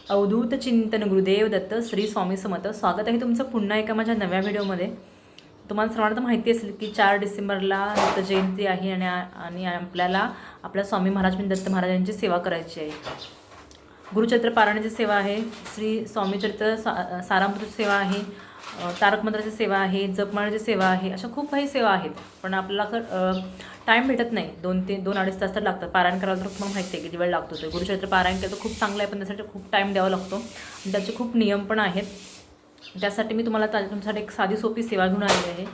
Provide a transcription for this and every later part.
अवधूत चिंतन गुरुदेव दत्त श्री स्वामी समर्थ. स्वागत आहे तुमचं पुन्हा एका माझ्या नव्या व्हिडिओमध्ये. तुम्हाला सर्वांना माहिती असेल की 4 डिसेंबरला दत्त जयंती आहे आणि आपल्याला आपल्या स्वामी महाराज दत्त महाराजांची सेवा करायची आहे. गुरुचरित्र पारायणाची सेवा आहे, श्री स्वामीचरित्र सारामृताची सेवा आहे, तारक मंत्राची सेवा आहे, जपमाळाची सेवा आहे. अशा खूप काही सेवा आहेत, पण आपल्याला टाईम भेटत नाही. 2-2.5 तास तर लागतात पारायण करायला. तर तुम्हाला माहिती आहे किती वेळ लागतो. ते गुरुचरित्र पारायण केलं तर खूप चांगलं आहे, पण त्यासाठी खूप टाईम द्यावा लागतो आणि त्याचे खूप नियम पण आहेत. त्यासाठी मी तुम्हाला तुमच्यासाठी एक साधी सोपी सेवा घेऊन आलेली आहे.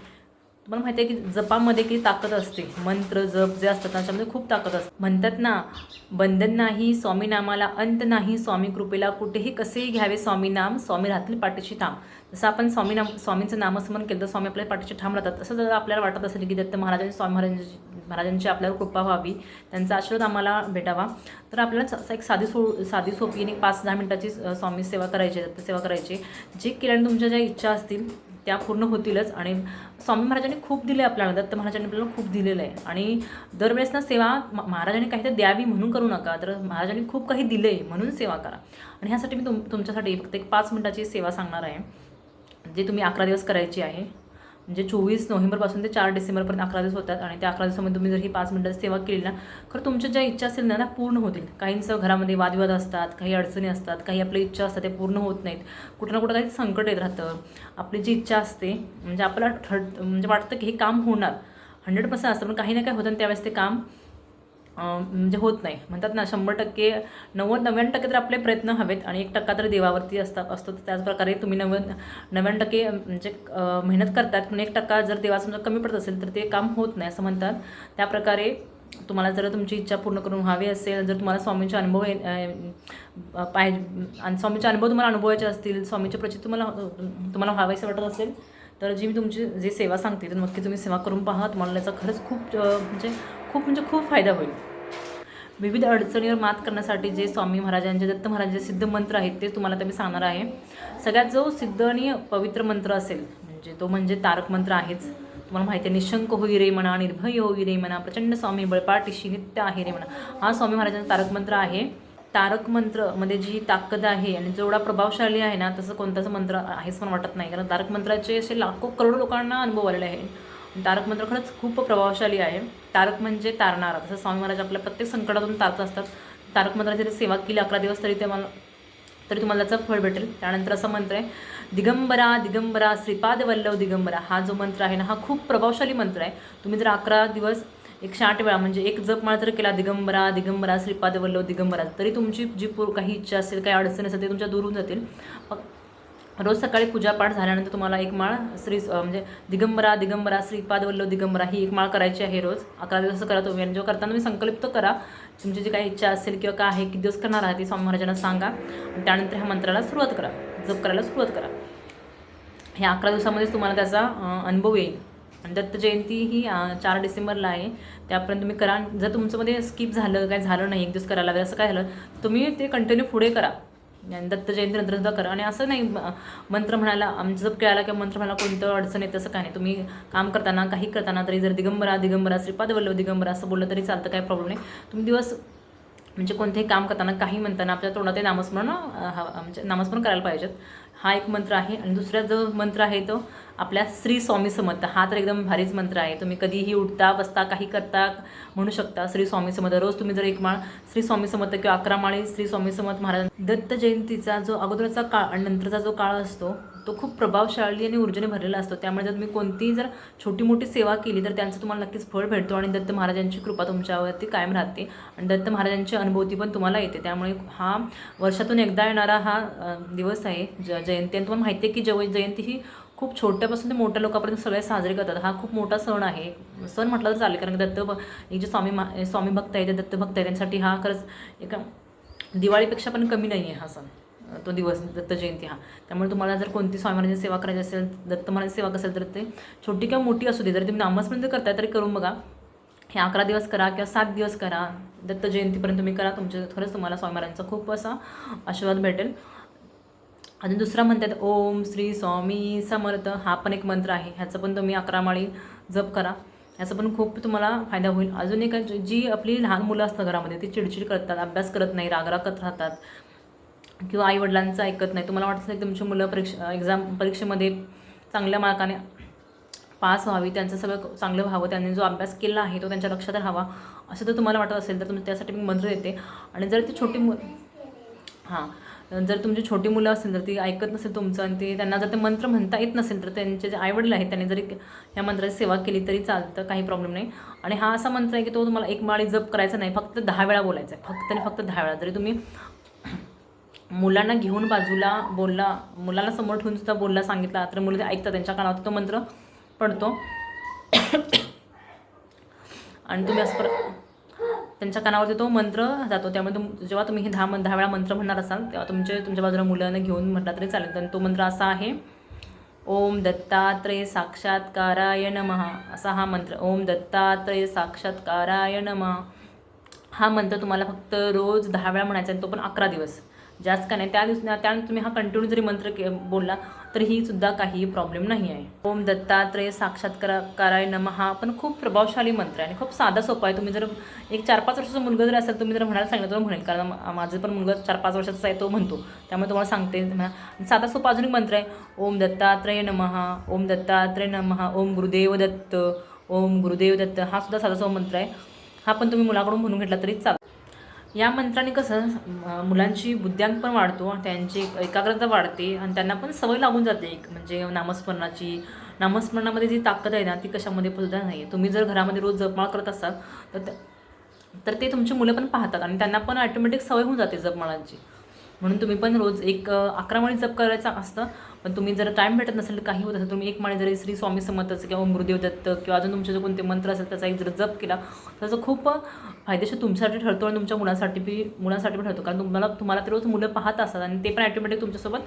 तुम्हाला माहिती आहे की जपामध्ये किती ताकद असते. मंत्र जप जे असतात त्याच्यामध्ये खूप ताकद असते. म्हणतात ना, बंधन नाही स्वामी नामाला, अंत नाही स्वामी कृपेला, कुठेही कसेही घ्यावे स्वामी नाम, स्वामी राहतील पाठीशी ठाम. जसं आपण स्वामींचं नामस्मरण केलं तर स्वामी आपल्या पाठीशी ठाम राहतात. तसं जर आपल्याला वाटत असेल की दत्त स्वामी महाराजांची आपल्यावर कृपा व्हावी, त्यांचा आशीर्वाद आम्हाला भेटावा, तर आपल्याला एक साधी सोपी आणि 5-10 मिनिटाची स्वामी सेवा करायची, दत्त सेवा करायची. जे केल्याने तुमच्या ज्या इच्छा असतील त्या पूर्ण होतीलच. आणि स्वामी महाराजांनी खूप दिले आपल्याला, दत्त महाराजांनी आपल्याला खूप दिलेलं आहे. आणि दरवेळेस ना सेवा महाराजांनी काहीतरी द्यावी म्हणून करू नका, तर महाराजांनी खूप काही दिलं आहे म्हणून सेवा करा. आणि ह्यासाठी मी तुमच्यासाठी फक्त एक 5 मिनिटाची सेवा सांगणार आहे, जे तुम्ही 11 दिवस करायची आहे. म्हणजे 24 नोव्हेंबरपासून ते 4 डिसेंबरपर्यंत 11 दिवस होतात. आणि त्या 11 दिवसामध्ये तुम्ही जर ही 5 मिनिटाची सेवा केली ना, खरं तुमच्या ज्या इच्छा असतील ना त्या पूर्ण होतील. काहींचं घरामध्ये वादविवाद असतात, काही अडचणी असतात, काही आपल्या इच्छा असतात ते पूर्ण होत नाहीत, कुठं ना कुठं काही संकट येत राहतं. आपली जी इच्छा असते म्हणजे आपल्याला म्हणजे वाटतं की हे काम होणार 100% असतं, पण काही ना काही होतं आणि त्यावेळेस ते काम म्हणजे होत नाही. म्हणतात ना 100% 99% तर आपले प्रयत्न हवेत आणि 1% तर देवावरती असतो. त्याचप्रकारे तुम्ही 99% म्हणजे मेहनत करतात, पण 1% जर देवा समजा कमी पडत असेल तर ते काम होत नाही असं म्हणतात. त्याप्रकारे तुम्हाला जर तुमची इच्छा पूर्ण करून व्हावी असेल, जर तुम्हाला स्वामींचे अनुभव पाहिजे आणि स्वामीचे अनुभव तुम्हाला अनुभवायचे असतील, स्वामीच्या प्रचित तुम्हाला व्हावेसे वाटत असेल, तर जी मी तुमची जी सेवा सांगते तर नक्की तुम्ही सेवा करून पहा. तुम्हाला त्याचा खरंच खूप फायदा होईल. विविध अडचणीवर मात करण्यासाठी जे स्वामी महाराजांचे दत्त महाराजांचे सिद्ध मंत्र आहेत ते तुम्हाला मी सांगणार आहे. सगळ्यात जो सिद्ध आणि पवित्र मंत्र असेल म्हणजे तारक मंत्र आहेच. तुम्हाला माहिती आहे, निशंक होई रे म्हणा, निर्भय होई रे म्हणा, प्रचंड स्वामी बळपाठीशी नित्य आहे रे म्हणा, हा स्वामी महाराजांचा तारक मंत्र आहे. तारक मंत्रमध्ये जी ताकद आहे आणि जेवढा प्रभावशाली आहे ना, तसं कोणताच मंत्र आहेच पण वाटत नाही. कारण तारक मंत्राचे असे लाखो करोडो लोकांना अनुभव आलेले आहे. तारक मंत्र खरंच खूप प्रभावशाली आहे. तारक म्हणजे तारणारा. तसं स्वामी महाराज आपल्या प्रत्येक संकटातून तारत असतात. तारक मंत्राची सेवा केली 11 दिवस तरी तुम्हाला त्याचं फळ भेटेल. त्यानंतर असं मंत्र आहे, दिगंबरा दिगंबरा श्रीपाद वल्लभ दिगंबरा. हा जो मंत्र आहे ना, हा खूप प्रभावशाली मंत्र आहे. तुम्ही जर 11 दिवस 108 वेळा म्हणजे एक जपमाळ जर केला, दिगंबरा दिगंबरा श्रीपाद वल्लभ दिगंबरा, तरी तुमची जी काही इच्छा असेल, काही अडचणी असेल ते तुमच्या दूर होऊन जातील. रोज सकाळी पूजापाठ झाल्यानंतर तुम्हाला एक माळ म्हणजे दिगंबरा दिगंबरा श्रीपाद वल्लभ दिगंबरा ही एक माळ करायची आहे. रोज 11 दिवस करा तुम्ही. आणि जो करताना तुम्ही संकल्प करा, तुमची जी काही इच्छा असेल किंवा काय आहे, किती दिवस करणार आहे ती स्वामी महाराजांना सांगा आणि त्यानंतर ह्या मंत्राला सुरुवात करा, जप करायला सुरुवात करा. ह्या 11 दिवसामध्येच तुम्हाला त्याचा अनुभव येईल. आणि दत्त जयंती ही 4 डिसेंबरला आहे. त्यापर्यंत तुम्ही करा. जर तुमच्यामध्ये स्किप झालं, काय झालं नाही, 1 दिवस करायला लागेल असं काय झालं, तुम्ही ते कंटिन्यू पुढे करा. दत्त जयंती नंतरसुद्धा करा. आणि असं नाही मंत्र म्हणायला जप केला किंवा मंत्र म्हणायला कोणतं अडचण येतं असं काय नाही. तुम्ही काम करताना काही करताना तरी जर दिगंबरा दिगंबरा श्रीपाद वल्लभ दिगंबरा असं बोललं तरी चालतं, काही प्रॉब्लेम नाही. तुम्ही दिवस म्हणजे कोणतेही काम करताना काही म्हणताना आपल्या तोंडात ते नामस्मरण करायला पाहिजेत. हा एक मंत्र आहे. आणि दुसरा जो मंत्र आहे तो आपल्या श्री स्वामी समर्थ. हा तर एकदम भारीच मंत्र आहे. तुम्ही कधीही उठता बसता काही करता म्हणू शकता श्री स्वामी समर्थ. रोज तुम्ही जर एक माळ श्री स्वामी समर्थ किंवा 11 माळी श्री स्वामी समर्थ महाराज. दत्त जयंतीचा जो अगोदरचा काळ आणि नंतरचा जो काळ असतो तो खूप प्रभावशाली आणि ऊर्जेने भरलेला असतो. त्यामुळे जर तुम्ही कोणतीही जर छोटी मोठी सेवा केली तर त्यांचं तुम्हाला नक्कीच फळ भेटतो आणि दत्त महाराजांची कृपा तुमच्यावरती कायम राहते आणि दत्त महाराजांची अनुभूती पण तुम्हाला येते. त्यामुळे हा वर्षातून एकदा येणारा हा दिवस आहे जयंती. आणि तुम्हाला माहिती आहे की जयंती ही खूप छोट्यापासून ते मोठ्या लोकांपर्यंत सगळे साजरे करतात. हा खूप मोठा सण आहे. सण म्हटलं तर चालेल, कारण एक जे स्वामी भक्त आहे, ते दत्त भक्त आहे, त्यांच्यासाठी हा खरंच एका दिवाळीपेक्षा पण कमी नाही आहे हा सण, तो दिवस दत्त जयंती हा. त्यामुळे तुम्हाला जर कोणती स्वामी महाराजांची सेवा करायची असेल, दत्त महाराजांची सेवा असेल, तर ते छोटी किंवा मोठी असू दे, जर तुम्ही नामस्मरण करताय तरी करून बघा. हे 11 दिवस करा किंवा 7 दिवस करा, दत्त जयंतीपर्यंत तुम्ही करा. खरंच तुम्हाला स्वामी महाराजांचा खूप असा आशीर्वाद भेटेल. अजून दुसरा म्हणतात ओम श्री स्वामी समर्थ. हा पण एक मंत्र आहे. ह्याचं पण तुम्ही 11 माळी जप करा. याचा पण खूप तुम्हाला फायदा होईल. अजून एक जी आपली लहान मुलं असतात घरामध्ये, ती चिडचिड करतात, अभ्यास करत नाही, रागराग करत राहतात, किंवा आईवडिलांचं ऐकत नाही, तुम्हाला वाटतं की तुमची मुलं परीक्षेमध्ये चांगल्या मार्काने पास व्हावी, त्यांचं सगळं चांगलं व्हावं, त्यांनी जो अभ्यास केला आहे तो त्यांच्या लक्षात राहावा, असं जर तुम्हाला वाटत असेल तर तुम्ही त्यासाठी मी मंत्र देते. आणि जर ती छोटी जर तुमची छोटी मुलं असेल तर ती ऐकत नसेल तुमचं आणि ते त्यांना जर ते मंत्र म्हणता येत नसेल तर त्यांचे जे आईवडील आहेत त्यांनी जरी ह्या मंत्राची सेवा केली तरी चालतं, काही प्रॉब्लेम नाही. आणि हा असा मंत्र आहे की तो तुम्हाला एक माळी जप करायचा नाही, फक्त 10 वेळा बोलायचा आहे, फक्त आणि फक्त 10 वेळा. जरी तुम्ही मुलांना घेऊन बाजूला बोलला, मुलांना समोर ठेवून सुद्धा बोलला सांगितला तर मुलं ते ऐकतात, त्यांच्या कानावर तो मंत्र पडतो आणि तुम्ही असं त्यांच्या कानावरती तो मंत्र जातो. त्यामुळे जेव्हा तुम्ही हे 10 वेळा मंत्र म्हणणार असाल तेव्हा तुमच्या बाजूला मुलांना घेऊन म्हटला तरी चालेल. तर तो मंत्र असा आहे, ओम दत्तात्रेय साक्षात्काराय नमः, असा हा मंत्र, ओम दत्तात्रेय साक्षात्काराय नमः. हा मंत्र तुम्हाला फक्त रोज 10 वेळा म्हणायचा आहे, तो पण 11 दिवस, जास्त का नाही. त्यानंतर तुम्ही हा कंटिन्यू जरी मंत्र बोलला तरीही सुद्धा काही प्रॉब्लेम नाही आहे. ओम दत्तात्रेय साक्षात्काराय नमः हा पण खूप प्रभावशाली मंत्र आहे आणि खूप साधा सोपा आहे. तुम्ही जर एक 4-5 वर्षाचा मुलगा जर असेल, तुम्ही जर म्हणायला सांगितलं तर म्हणेल, कारण माझं पण मुलगा 4-5 वर्षाचा आहे, तो म्हणतो, त्यामुळे तुम्हाला सांगते. साधा सोपा अजून एक मंत्र आहे, ओम दत्तात्रेय नमः, ओम दत्तात्रेय नमः, ओम गुरुदेव दत्त, ओम गुरुदेव दत्त. हा सुद्धा साधा सोपा मंत्र आहे, हा पण तुम्ही मुलाकडून म्हणून घेतला तरी चालतो. या मंत्राने कसं मुलांची बुद्ध्यांक पण वाढतो, त्यांची एकाग्रता वाढते आणि त्यांना पण सवय लागून जाते. एक म्हणजे नामस्मरणामध्ये जी ताकद आहे ना ती कशामध्ये सुद्धा नाही आहे. तुम्ही जर घरामध्ये रोज जपमाळ करत असाल तर ते तुमची मुलं पण पाहतात आणि त्यांना पण ऑटोमॅटिक सवय होऊन जाते जपमाळांची. म्हणून तुम्ही पण रोज 11 माळी जप करायचा असतं. पण तुम्ही जर टाईम भेटत नसेल तर काही होत असेल, तुम्ही 1 माळी जरी श्री स्वामी समर्थाचं किंवा ओम गुरुदेव दत्त किंवा अजून तुमचे जे कोणते मंत्र असेल त्याचा एक जर जप केला त्याचं खूप फायदेशीर तुमच्यासाठी ठरतो आणि तुमच्या मुलांसाठी पण ठरतो. कारण तुम्हाला ते रोज मुलं पाहत असतात आणि ते पण ऑटोमॅटिक तुमच्यासोबत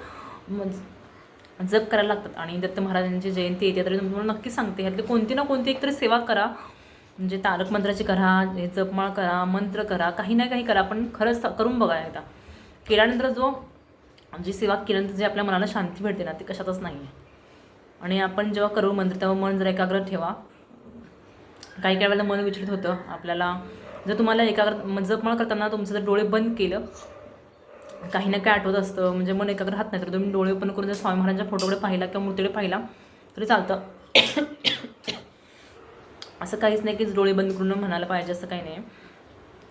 जप करायला लागतात. आणि दत्त महाराजांची जयंती येते तरी तुम्हाला नक्की सांगते, ह्यातली कोणती ना कोणती एकतरी सेवा करा, म्हणजे तारक मंत्राची करा, जपमाळ करा, मंत्र करा, काही ना काही करा, पण खरंच करून बघा. एकदा केल्यानंतर जी सेवा केल्यानंतर जे आपल्या मनाला शांती भेटते ना ती कशातच नाही आहे. आणि आपण जेव्हा करू मंत्र तेव्हा मन जरा एकाग्र ठेवा. काही वेळेला मन विचलित होतं आपल्याला. जर तुम्हाला जपमाळ करताना तुमचं जर डोळे बंद केलं, काही ना काही आठवत असतं, म्हणजे मन एकाग्र राहत नाही, तर तुम्ही डोळे बंद करून जर स्वामी महाराजांच्या फोटोकडे पाहिला किंवा मूर्तीकडे पाहिला तरी चालतं. असं काहीच नाही की डोळे बंद करून म्हणायला पाहिजे असं काही नाही.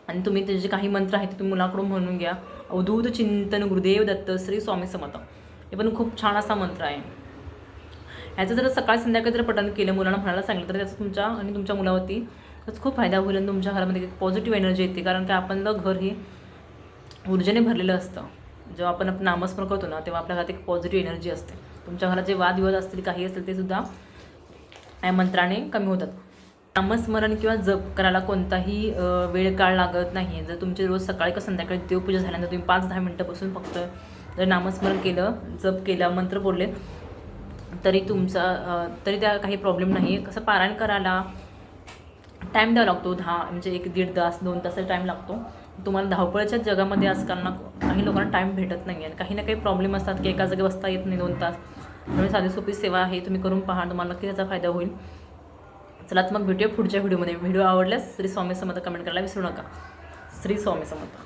आणि तुम्ही त्याचे काही मंत्र आहेत ते तुम्ही मुलाकडून म्हणून घ्या. अवधूत चिंतन गुरुदेव दत्त श्री स्वामी समर्थ, हे पण खूप छान असा मंत्र आहे. ह्याचं जर सकाळी संध्याकाळी जर पठण केलं, मुलांना म्हणायला सांगितलं तर त्याचा तुमच्या आणि तुमच्या मुलावरती खूप फायदा होईल आणि तुमच्या घरामध्ये एक पॉझिटिव्ह एनर्जी येते. कारण की आपलं घर हे ऊर्जेने भरलेलं असतं. जेव्हा आपण नामस्मरण करतो ना तेव्हा आपल्या घरात एक पॉझिटिव्ह एनर्जी असते. तुमच्या घरात जे वादविवाद असतील, काही असतील, ते सुद्धा या मंत्राने कमी होतात. नामस्मरण किंवा जप करायला कोणताही वेळ काळ लागत नाही. जर तुमचे रोज सकाळी का संध्याकाळी देवपूजा झाल्यानंतर तुम्ही 5-10 मिनटापासून फक्त जर नामस्मरण केलं, जप केला, मंत्र बोलले तरी तरी त्या काही प्रॉब्लेम नाही. कसं पारायण करायला टाईम द्यावा लागतो, 1-1.5 तास 2 तास टाईम लागतो. तुम्हाला धावपळीच्या जगामध्ये आजकाल काही लोकांना टाईम भेटत नाही आणि काही ना काही प्रॉब्लेम असतात की एका जागी बसता येत नाही 2 तास. त्यामुळे साधी सोपी सेवा आहे, तुम्ही करून पहा, तुम्हाला नक्की त्याचा फायदा होईल. चला तर मग भेटूया पुढच्या व्हिडिओमध्ये. व्हिडिओ आवडल्यास श्री स्वामी समर्थ कमेंट करायला विसरू नका. श्री स्वामी समर्थ.